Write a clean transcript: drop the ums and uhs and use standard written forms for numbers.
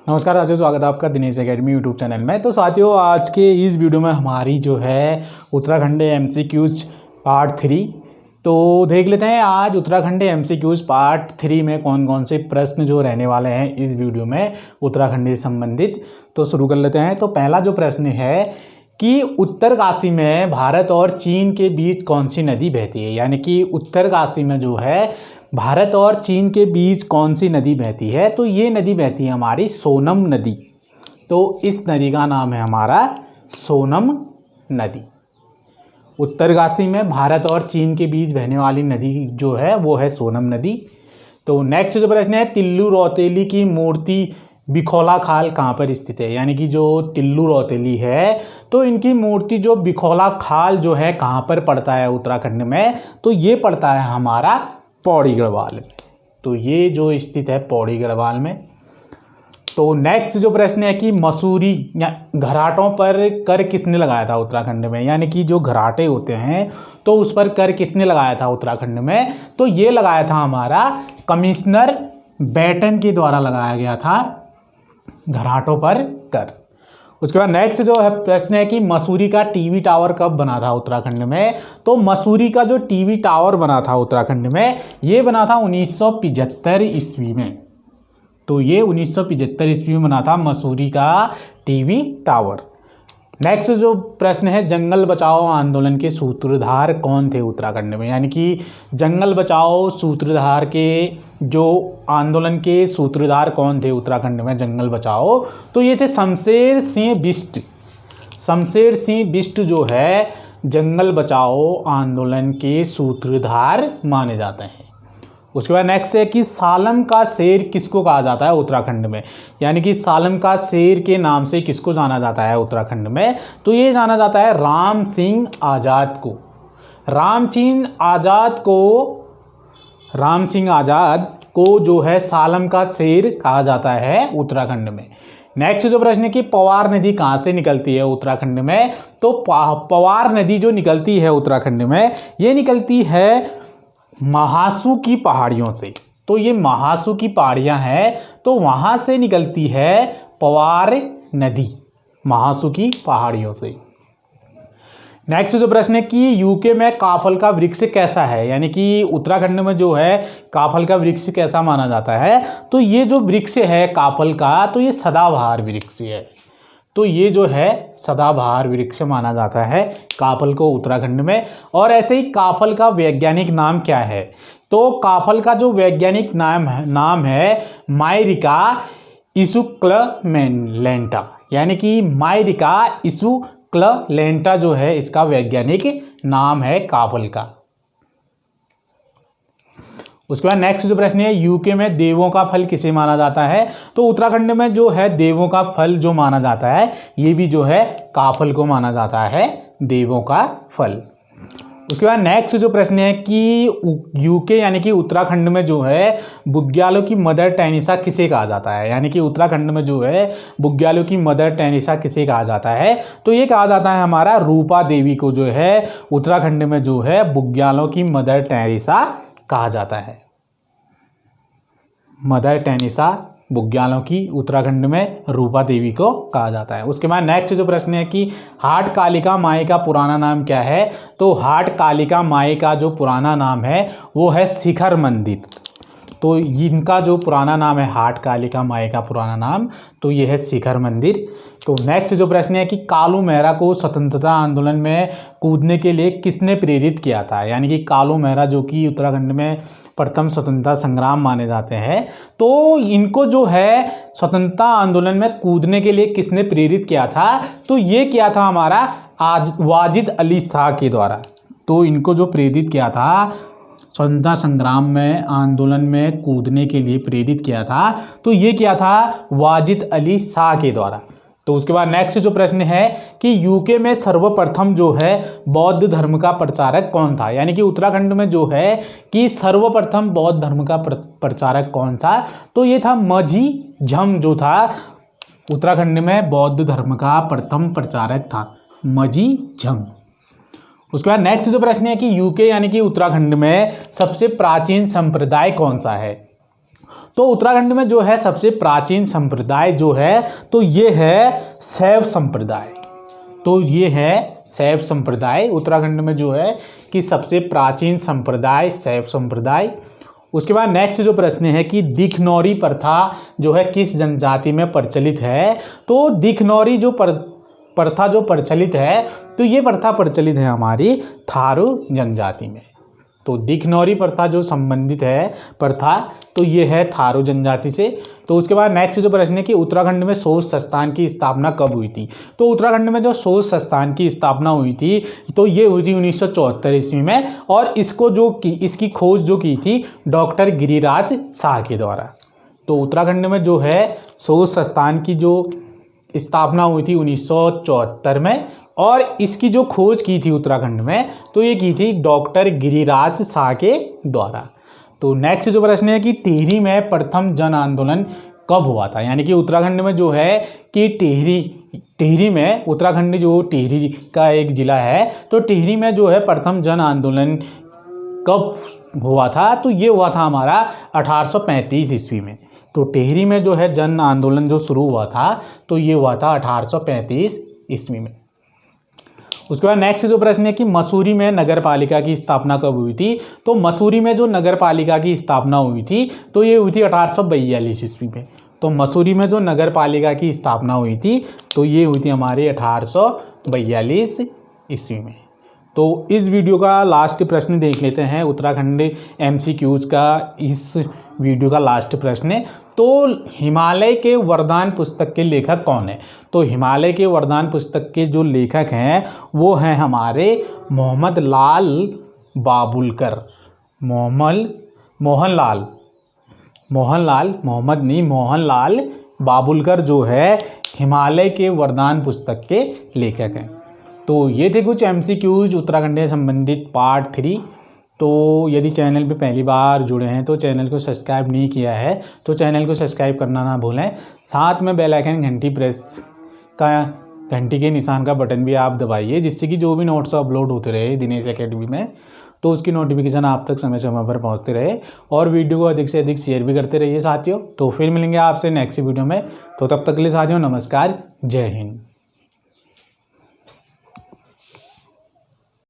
नमस्कार साथियों, स्वागत है आपका दिनेश एकेडमी यूट्यूब चैनल में। तो साथियों, आज के इस वीडियो में हमारी जो है उत्तराखंड एमसीक्यूज पार्ट 3 तो देख लेते हैं आज उत्तराखंड एमसीक्यूज पार्ट 3 में कौन कौन से प्रश्न जो रहने वाले हैं इस वीडियो में उत्तराखंड से संबंधित। तो शुरू कर लेते हैं। तो पहला जो प्रश्न है कि उत्तरकाशी में भारत और चीन के बीच कौन सी नदी बहती है, यानी कि उत्तरकाशी में जो है भारत और चीन के बीच कौन सी नदी बहती है। तो ये नदी बहती है हमारी सोनम नदी। तो इस नदी का नाम है हमारा सोनम नदी। उत्तरकाशी में भारत और चीन के बीच बहने वाली नदी जो है वो है सोनम नदी। तो नेक्स्ट जो प्रश्न है, तिल्लू रौतेली की मूर्ति बिखौला खाल कहाँ पर स्थित है, यानी कि जो तिल्लू रौतेली है तो इनकी मूर्ति जो बिखौला खाल जो है कहाँ पर पड़ता है उत्तराखंड में, तो ये पड़ता है हमारा पौड़ी गढ़वाल में। तो ये जो स्थित है पौड़ी गढ़वाल में। तो नेक्स्ट जो प्रश्न है कि मसूरी या घराटों पर कर किसने लगाया था उत्तराखंड में, यानी कि जो घराटे होते हैं तो उस पर कर किसने लगाया था उत्तराखंड में, तो ये लगाया था हमारा कमिश्नर बैटन के द्वारा लगाया गया था घराटों पर कर। उसके बाद नेक्स्ट जो है प्रश्न है कि मसूरी का टीवी टावर कब बना था उत्तराखंड में। तो मसूरी का जो टीवी टावर बना था उत्तराखंड में ये बना था 1975 ईस्वी में। तो ये 1975 ईस्वी में बना था मसूरी का टीवी टावर। नेक्स्ट जो प्रश्न है, जंगल बचाओ आंदोलन के सूत्रधार कौन थे उत्तराखंड में, यानी कि जंगल बचाओ सूत्रधार के जो आंदोलन के सूत्रधार कौन थे उत्तराखंड में जंगल बचाओ, तो ये थे शमशेर सिंह बिष्ट। शमशेर सिंह बिष्ट जो है जंगल बचाओ आंदोलन के सूत्रधार माने जाते हैं। उसके बाद नेक्स्ट है कि सालम का शेर किसको कहा जाता है उत्तराखंड में, यानी कि सालम का शेर के नाम से किसको जाना जाता है उत्तराखंड में, तो ये जाना जाता है राम सिंह आज़ाद को। राम सिंह आज़ाद को जो है सालम का शेर कहा जाता है उत्तराखंड में। नेक्स्ट जो प्रश्न है कि पवार नदी कहाँ से निकलती है उत्तराखंड में, तो पवार नदी जो निकलती है उत्तराखंड में ये निकलती है महासू की पहाड़ियों से। तो ये महासू की पहाड़ियाँ हैं तो वहाँ से निकलती है पवार नदी, महासू की पहाड़ियों से। नेक्स्ट जो प्रश्न है कि यूके में काफल का वृक्ष कैसा है, यानी कि उत्तराखंड में जो है काफल का वृक्ष कैसा माना जाता है, तो ये जो वृक्ष है काफल का तो ये सदाबहार वृक्ष है। तो ये जो है सदाबहार वृक्ष माना जाता है काफल को उत्तराखंड में। और ऐसे ही काफल का वैज्ञानिक नाम क्या है, तो काफल का जो वैज्ञानिक नाम है मायरिका इसुक्लमेंटा, यानी कि मायरिका इसुक्लमेंटा जो है इसका वैज्ञानिक नाम है काफल का। उसके बाद नेक्स्ट जो प्रश्न है, यूके में देवों का फल किसे माना जाता है, तो उत्तराखंड में जो है देवों का फल जो माना जाता है ये भी जो है काफल को माना जाता है देवों का फल। उसके बाद नेक्स्ट जो प्रश्न है कि यूके यानी कि उत्तराखंड में जो है बुग्यालों की मदर टेरेसा किसे कहा जाता है, यानी कि उत्तराखंड में जो है बुग्यालों की मदर टेरेसा किसे कहा जाता है, तो ये कहा जाता है हमारा रूपा देवी को जो है उत्तराखंड में जो है बुग्यालों की मदर टेरेसा कहा जाता है। मदर टेरेसा बुग्यालों की उत्तराखंड में रूपा देवी को कहा जाता है। उसके बाद नेक्स्ट जो प्रश्न है कि हाट कालिका माई का पुराना नाम क्या है, तो हाट कालिका माई का जो पुराना नाम है वो है शिखर मंदिर। तो इनका जो पुराना नाम है हाट कालिका माई का पुराना नाम तो ये है शिखर मंदिर। तो नेक्स्ट जो प्रश्न है कि कालू मेहरा को स्वतंत्रता आंदोलन में कूदने के लिए किसने प्रेरित किया था, यानी कि कालू मेहरा जो कि उत्तराखंड में प्रथम स्वतंत्रता संग्राम माने जाते हैं, तो इनको जो है स्वतंत्रता आंदोलन में कूदने के लिए किसने प्रेरित किया था, तो ये किया था हमारा वाजिद अली शाह के द्वारा। तो इनको जो प्रेरित किया था स्वतंत्रता संग्राम में आंदोलन में कूदने के लिए प्रेरित किया था तो ये किया था वाजिद अली शाह के द्वारा। तो उसके बाद नेक्स्ट जो प्रश्न है कि यूके में सर्वप्रथम जो है बौद्ध धर्म का प्रचारक कौन था, यानी कि उत्तराखंड में जो है कि सर्वप्रथम बौद्ध धर्म का प्रचारक कौन था, तो ये था माझी झम जो था उत्तराखंड में बौद्ध धर्म का प्रथम प्रचारक था माझी झम। उसके बाद नेक्स्ट जो प्रश्न है कि यूके यानी कि उत्तराखंड में सबसे प्राचीन संप्रदाय कौन सा है, तो उत्तराखंड में जो है सबसे प्राचीन संप्रदाय जो है तो ये है शैव संप्रदाय। तो ये है शैव संप्रदाय। उत्तराखंड में जो है कि सबसे प्राचीन संप्रदाय शैव संप्रदाय। उसके बाद नेक्स्ट जो प्रश्न है कि दिखनौरी प्रथा जो है किस जनजाति में प्रचलित है। तो दिखनौरी जो प्रथा जो प्रचलित है तो ये प्रथा प्रचलित है हमारी थारू जनजाति में। तो दिखनौरी प्रथा जो संबंधित है प्रथा तो ये है थारू जनजाति से। तो उसके बाद नेक्स्ट जो प्रश्न है कि उत्तराखंड में शोध संस्थान की स्थापना कब हुई थी। तो उत्तराखंड में जो शोध संस्थान की स्थापना हुई थी तो ये हुई थी 1974 ईस्वी में, और इसकी खोज जो की थी डॉक्टर गिरिराज शाह के द्वारा। तो उत्तराखंड में जो है शोध संस्थान की जो स्थापना हुई थी 1974 में, और इसकी जो खोज की थी उत्तराखंड में तो ये की थी डॉक्टर गिरिराज शाह के द्वारा। तो नेक्स्ट जो प्रश्न है कि टिहरी में प्रथम जन आंदोलन कब हुआ था। यानी कि उत्तराखंड में जो है कि टिहरी में, उत्तराखंड जो टिहरी का एक ज़िला है तो टिहरी में जो है प्रथम जन आंदोलन कब हुआ था। तो ये हुआ था हमारा 1835 ईस्वी में। तो टिहरी में जो है जन आंदोलन जो शुरू हुआ था तो ये हुआ था 1835 ईस्वी में। उसके बाद नेक्स्ट जो प्रश्न है कि मसूरी में नगर पालिका की स्थापना कब हुई थी। तो मसूरी में जो नगर पालिका की स्थापना हुई थी तो ये हुई थी 1842 ईस्वी में। तो मसूरी में जो नगर पालिका की स्थापना हुई थी तो ये हुई थी हमारी 1842 ईस्वी में। तो इस वीडियो का लास्ट प्रश्न देख लेते हैं। उत्तराखंड MCQs का इस वीडियो का लास्ट प्रश्न है। तो हिमालय के वरदान पुस्तक के लेखक कौन है। तो हिमालय के वरदान पुस्तक के जो लेखक हैं वो हैं हमारे मोहम्मद लाल बाबुलकर। मोहनलाल बाबुलकर जो है हिमालय के वरदान पुस्तक के लेखक हैं। तो ये थे कुछ MCQs उत्तराखंड से संबंधित पार्ट 3। तो यदि चैनल पे पहली बार जुड़े हैं तो चैनल को सब्सक्राइब नहीं किया है तो चैनल को सब्सक्राइब करना ना भूलें। साथ में बेल आइकन घंटी के निशान का बटन भी आप दबाइए, जिससे कि जो भी नोट्स अपलोड होते रहे दिनेश एकेडमी में तो उसकी नोटिफिकेशन आप तक समय समय पर पहुंचते रहे। और वीडियो को अधिक से अधिक शेयर भी करते रहिए साथियों। तो फिर मिलेंगे आपसे नेक्स्ट वीडियो में। तो तब तक के लिए साथियों नमस्कार, जय हिंद।